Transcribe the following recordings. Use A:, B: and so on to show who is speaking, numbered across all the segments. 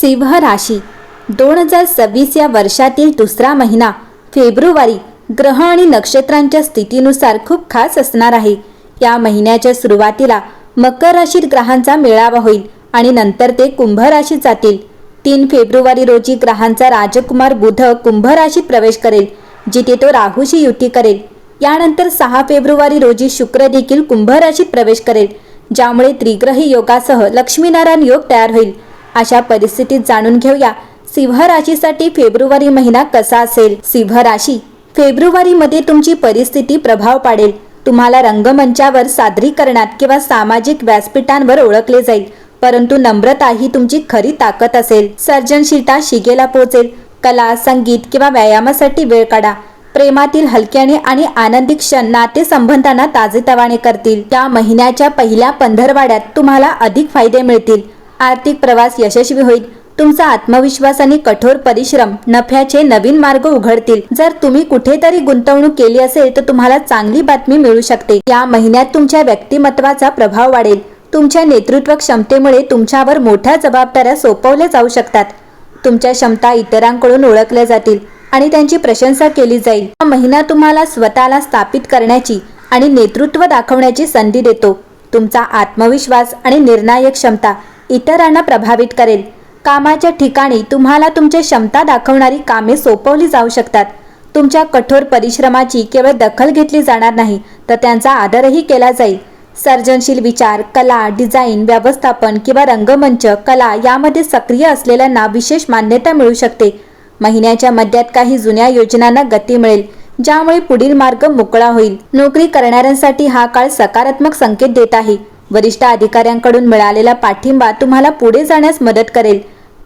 A: सिंह राशी 2026 या वर्षातील दुसरा महिना फेब्रुवारी ग्रह आणि नक्षत्रांच्या स्थितीनुसार खूप खास असणार आहे। या महिन्याच्या सुरुवातीला मकर राशीत ग्रहांचा मेळावा होईल आणि नंतर ते कुंभ राशीत जातील। 3 फेब्रुवारी रोजी ग्रहांचा राजकुमार बुध कुंभ राशीत प्रवेश करेल, जिथे तो राहूशी युती करेल। यानंतर 6 फेब्रुवारी रोजी शुक्र देखील कुंभ राशीत प्रवेश करेल, ज्यामुळे त्रिग्रही योगासह लक्ष्मीनारायण योग तयार होईल। अशा परिस्थितीत जाणून घेऊया सिंह राशीसाठी फेब्रुवारी महिना कसा असेल। सिंह राशी फेब्रुवारीमध्ये तुमची परिस्थिती प्रभाव पाडेल। तुम्हाला रंगमंचावर, सादरीकरणात किंवा सामाजिक व्यासपीठांवर ओळखले जाईल, परंतु नम्रता ही तुमची खरी ताकद असेल। सर्जनशीलता शिगेला पोहोचेल। कला, संगीत किंवा व्यायामासाठी वेळ काढा। प्रेमातील हलक्याने आणि आनंदी क्षण नातेसंबंधांना ताजेतवाने करतील। या महिन्याच्या पहिल्या पंधरवड्यात तुम्हाला अधिक फायदे मिळतील। आर्थिक प्रवास यशस्वी होईल। तुमचा आत्मविश्वास आणि कठोर परिश्रम नफ्याचे नवीन मार्ग उघडतील। जर तुम्ही कुठेतरी गुंतवणूक केली असेल तर तुम्हाला चांगली बातमी मिळू शकते। या महिन्यात तुमच्या व्यक्तिमत्वाचा प्रभाव वाढेल। तुमच्या नेतृत्व क्षमतेमुळे तुमच्यावर मोठ्या जबाबदाऱ्या सोपवल्या जाऊ शकतात। तुमच्या क्षमता इतरांकडून ओळखल्या जातील आणि त्यांची प्रशंसा केली जाईल। हा महिना तुम्हाला स्वतःला स्थापित करण्याची आणि नेतृत्व दाखवण्याची संधी देतो। तुमचा आत्मविश्वास आणि निर्णायक क्षमता इतरांना प्रभावित करेल। कामाच्या ठिकाणी तुम्हाला तुमची क्षमता दाखवणारी कामे सोपवली जाऊ शकतात। तुमच्या कठोर परिश्रमाची केवळ दखल घेतली जाणार नाही, तर त्यांचा आदरही केला जाईल। सर्जनशील विचार, कला, डिझाईन, व्यवस्थापन किंवा रंगमंच कला यामध्ये सक्रिय असलेल्यांना विशेष मान्यता मिळू शकते। महिन्याच्या मध्यात काही जुन्या योजनांना गती मिळेल, ज्यामुळे पुढील मार्ग मोकळा होईल। नोकरी करणाऱ्यांसाठी हा काळ सकारात्मक संकेत देत आहे। वरिष्ठ अधिकाऱ्यांकडून मिळालेला पाठिंबा तुम्हाला पुढे जाण्यास मदत करेल।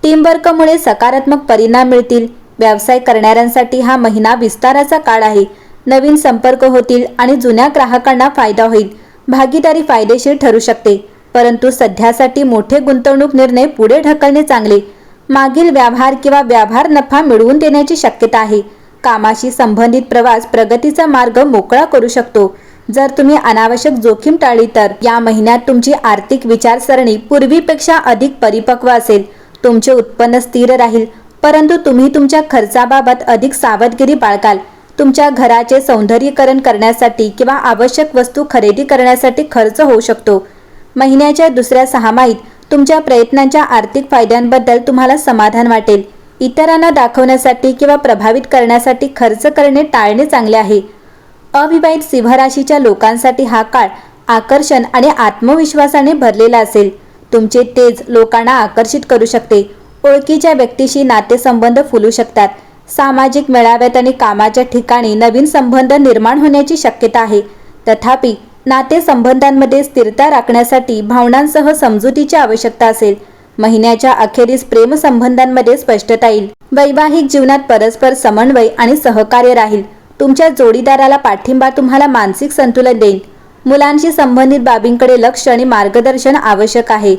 A: टीमवर्कमुळे सकारात्मक परिणाम मिळतील। व्यवसाय करणाऱ्यांसाठी हा महिना विस्ताराचा काळ आहे। नवीन संपर्क होतील आणि जुन्या ग्राहकांना फायदा होईल। भागीदारी फायदेशीर ठरू शकते, परंतु सध्यासाठी मोठे गुंतवणूक निर्णय पुढे ढकलणे चांगले। मागील व्यवहार किंवा व्यवहार नफा मिळवून देण्याची शक्यता आहे। कामाशी संबंधित प्रवास प्रगतीचा मार्ग मोकळा करू शकतो, जर तुम्ही अनावश्यक जोखीम टाळली तर। या महिन्यात तुमची आर्थिक विचारसरणी पूर्वीपेक्षा अधिक परिपक्व असेल। तुमचे उत्पन्न स्थिर राहील, परंतु तुम्ही तुमच्या खर्चाबाबत अधिक सावधगिरी बाळगाल। तुमच्या घराचे सौंदर्यीकरण करण्यासाठी किंवा आवश्यक वस्तू खरेदी करण्यासाठी खर्च होऊ शकतो। महिन्याच्या दुसऱ्या सहामाहीत तुमच्या प्रयत्नांच्या आर्थिक फायद्यांबद्दल तुम्हाला समाधान वाटेल। इतरांना दाखवण्यासाठी किंवा प्रभावित करण्यासाठी खर्च करणे टाळणे चांगले आहे। अविवाहित सिंह राशीच्या लोकांसाठी हा काळ आकर्षण आणि आत्मविश्वासाने भरलेला असेल। तुमचे तेज लोकांना आकर्षित करू शकते। ओळखीच्या व्यक्तीशी नातेसंबंध फुलू शकतात। सामाजिक मेळाव्यात आणि कामाच्या ठिकाणी नवीन संबंध निर्माण होण्याची शक्यता आहे। तथापि नातेसंबंधांमध्ये स्थिरता राखण्यासाठी भावनांसह समजुतीची आवश्यकता असेल। महिन्याच्या अखेरीस प्रेमसंबंधांमध्ये स्पष्टता येईल। वैवाहिक जीवनात परस्पर समन्वय आणि सहकार्य राहील। तुमच्या जोडीदाराला पाठिंबा तुम्हाला मानसिक संतुलन देईल। मुलांशी संबंधित बाबींकडे लक्ष आणि मार्गदर्शन आवश्यक आहे।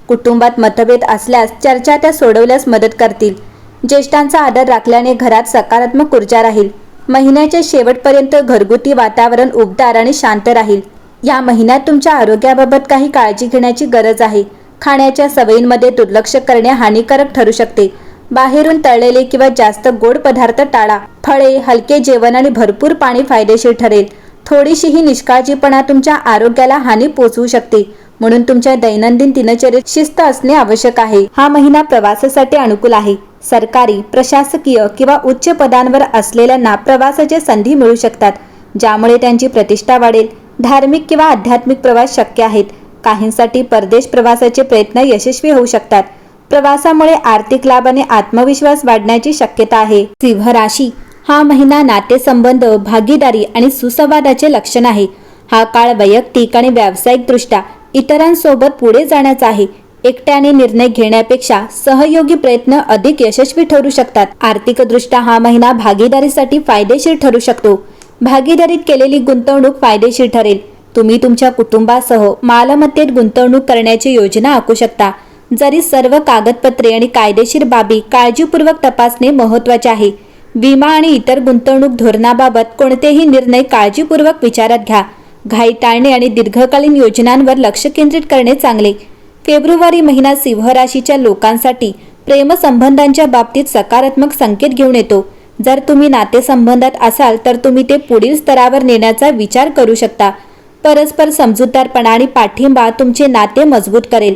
A: कुटुंबात मतभेद असल्यास चर्चा त्या सोडवण्यास मदत करतील। ज्येष्ठांचा आदर राखल्याने घरात सकारात्मक ऊर्जा राहील। महिन्याच्या शेवटपर्यंत घरगुती वातावरण उबदार आणि शांत राहील। या महिन्यात तुमच्या आरोग्याबाबत काही काळजी घेण्याची गरज आहे। खाण्याच्या सवयींमध्ये दुर्लक्ष करणे हानिकारक ठरू शकते। बाहेरून तळलेले किंवा जास्त गोड पदार्थ टाळा। फळे, हलके जेवण आणि भरपूर पाणी फायदेशीर ठरेल। थोडीशीही निष्काळजीपणा तुमच्या आरोग्याला हानी पोहोचवू शकते, म्हणून तुमच्या दैनंदिन दिनचर्येत शिस्त असणे आवश्यक आहे। हा महिना प्रवासासाठी अनुकूल आहे। सरकारी, प्रशासकीय किंवा उच्च पदांवर असलेल्यांना प्रवासाच्या संधी मिळू शकतात, ज्यामुळे त्यांची प्रतिष्ठा वाढेल। धार्मिक किंवा आध्यात्मिक प्रवास शक्य आहेत। काहींसाठी परदेश प्रवासाचे प्रयत्न यशस्वी होऊ शकतात। प्रवासामुळे आर्थिक लाभ आणि आत्मविश्वास वाढण्याची शक्यता आहे। सिंह राशी हा महिना नातेसंबंध, भागीदारी आणि सुसंवादाचे लक्षण आहे। हा काळ वैयक्तिक आणि व्यावसायिकदृष्ट्या इतरांसोबत पुढे जाण्याचा आहे। एकट्याने निर्णय घेण्यापेक्षा सहयोगी प्रयत्न अधिक यशस्वी ठरू शकतात। आर्थिकदृष्ट्या हा महिना भागीदारीसाठी फायदेशीर ठरू शकतो। भागीदारीत केलेली गुंतवणूक फायदेशीर ठरेल। तुम्ही तुमच्या कुटुंबासह मालमत्तेत गुंतवणूक करण्याची योजना आखू शकता। जरी सर्व कागदपत्रे आणि कायदेशीर बाबी काळजीपूर्वक तपासणे महत्त्वाचे आहे। विमा आणि इतर गुंतवणूक धोरणाबाबत कोणतेही निर्णय काळजीपूर्वक विचारात घ्या। घाई टाळणे आणि दीर्घकालीन योजनांवर लक्ष केंद्रित करणे चांगले। फेब्रुवारी महिना सिंह राशीच्या लोकांसाठी प्रेमसंबंधांच्या बाबतीत सकारात्मक संकेत घेऊन येतो. जर तुम्ही नातेसंबंधात असाल तर तुम्ही ते पुढील स्तरावर नेण्याचा विचार करू शकता. परस्पर समजूतदारपणा आणि पाठिंबा तुमचे नाते मजबूत करेल.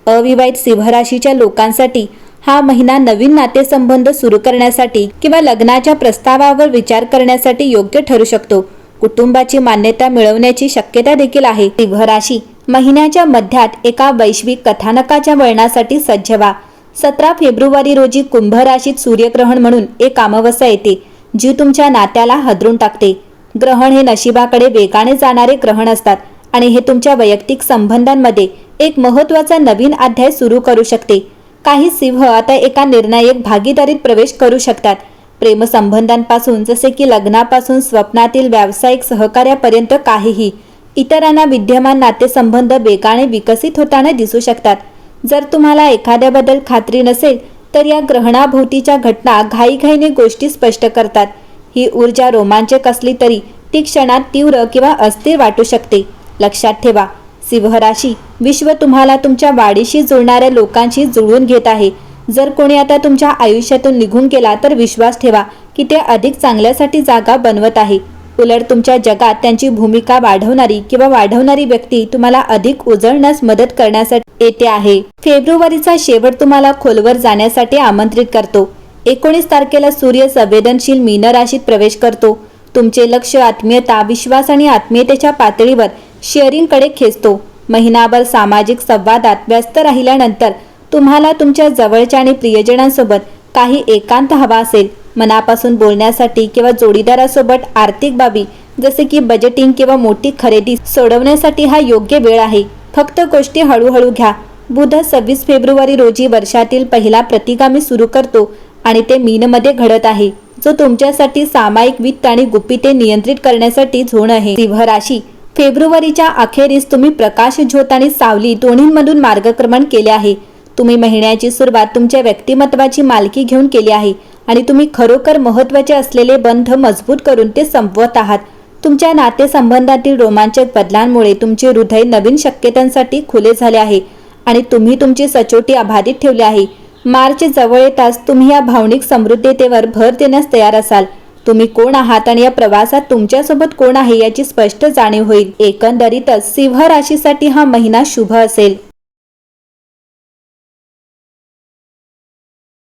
A: अविवाहित सिंह राशीच्या लोकांसाठी हा महिना नवीन नातेसंबंध सुरू करण्यासाठी किंवा लग्नाच्या प्रस्तावावर विचार करण्यासाठी योग्य ठरू शकतो. कुटुंबाची मान्यता मिळवण्याची शक्यता देखील आहे. सिंह राशी महिन्याच्या मध्यात एका वैश्विक कथानकाच्या वळणासाठी सज्ज व्हा. 17 फेब्रुवारी रोजी कुंभ राशीत सूर्यग्रहण म्हणून एक अमावस्या येते, जी तुमच्या नात्याला हादरून टाकते. ग्रहण हे नशिबाकडे वेगाने जाणारे ग्रहण असतात आणि हे तुमच्या वैयक्तिक संबंधांमध्ये एक महत्त्वाचा नवीन अध्याय सुरू करू शकते. काही सिंह आता एका निर्णायक भागीदारीत प्रवेश करू शकतात. प्रेमसंबंधांपासून जसे की लग्नापासून स्वप्नातील व्यावसायिक सहकार्यापर्यंत काहीही. इतरांना विद्यमान नातेसंबंध वेगाने विकसित होताना दिसू शकतात. जर तुम्हाला एखाद्याबद्दल खात्री नसेल तर या ग्रहणाभोवतीच्या घटना घाईघाईने गोष्टी स्पष्ट करतात. ही ऊर्जा रोमांचक असली तरी ती क्षणात तीव्र किंवा अस्थिर वाटू शकते. लक्षात ठेवा, सिंह राशी विश्व तुम्हाला तुमच्या वाढीशी जोडणाऱ्या लोकांशी जुळवून घेत आहे. जर कोणी आता तुमच्या आयुष्यातून निघून गेला तर विश्वास ठेवा की ते अधिक चांगल्यासाठी जागा बनवत आहे. उलट तुमच्या जगात त्यांची भूमिका वाढवणारी व्यक्ती तुम्हाला अधिक उजळण्यास मदत करण्यासाठी येते आहे. फेब्रुवारीचा शेवट तुम्हाला खोलवर जाण्यासाठी आमंत्रित करतो. 19 तारखेला सूर्य संवेदनशील मीन राशीत प्रवेश करतो. तुमचे लक्ष आत्मीयता, विश्वास आणि आत्मीयतेच्या पातळीवर शेअरिंगकडे खेचतो. महिनाभर सामाजिक संवादात व्यस्त राहिल्यानंतर तुम्हाला तुमच्या जवळच्या आणि प्रियजनांसोबत काही एकांत हवा असेल. मनापासून बोलण्यासाठी किंवा जोडीदारासोबत आर्थिक बाबी जसे की बजेटिंग किंवा मोठी खरेदी सोडवण्यासाठी हा योग्य वेळ आहे. फक्त गोष्टी हळूहळू घ्या. बुध 26 फेब्रुवारी रोजी वर्षातील पहिला प्रतिगामी सुरू करतो आणि ते मीनमध्ये घडत आहे, जो तुमच्यासाठी सामायिक वित्त आणि गुपिते नियंत्रित करण्यासाठी झोन आहे. सिंह राशी फेब्रुवारीच्या अखेरीस तुम्ही प्रकाश, ज्योत आणि सावली दोन्हींमधून मार्गक्रमण केले आहे. तुम्ही महिन्याची सुरुवात तुमच्या व्यक्तिमत्वाची मालकी घेऊन केली आहे आणि तुम्ही खरोखर महत्त्वाचे असलेले बंध मजबूत करून ते संपवत आहात. तुमच्या नातेसंबंधातील रोमांचक बदलांमुळे तुमचे हृदय नवीन शक्यतांसाठी खुले झाले आहे आणि तुम्ही तुमची सचोटी अबाधित ठेवली आहे. मार्च जवळ येताच तुम्ही या भावनिक समृद्धतेवर भर देण्यास तयार असाल. तुम्ही कोण आहात आणि या प्रवासात तुमच्यासोबत कोण आहे याची स्पष्ट जाणीव होईल. एकंदरीतच सिंह राशीसाठी हा महिना शुभ असेल.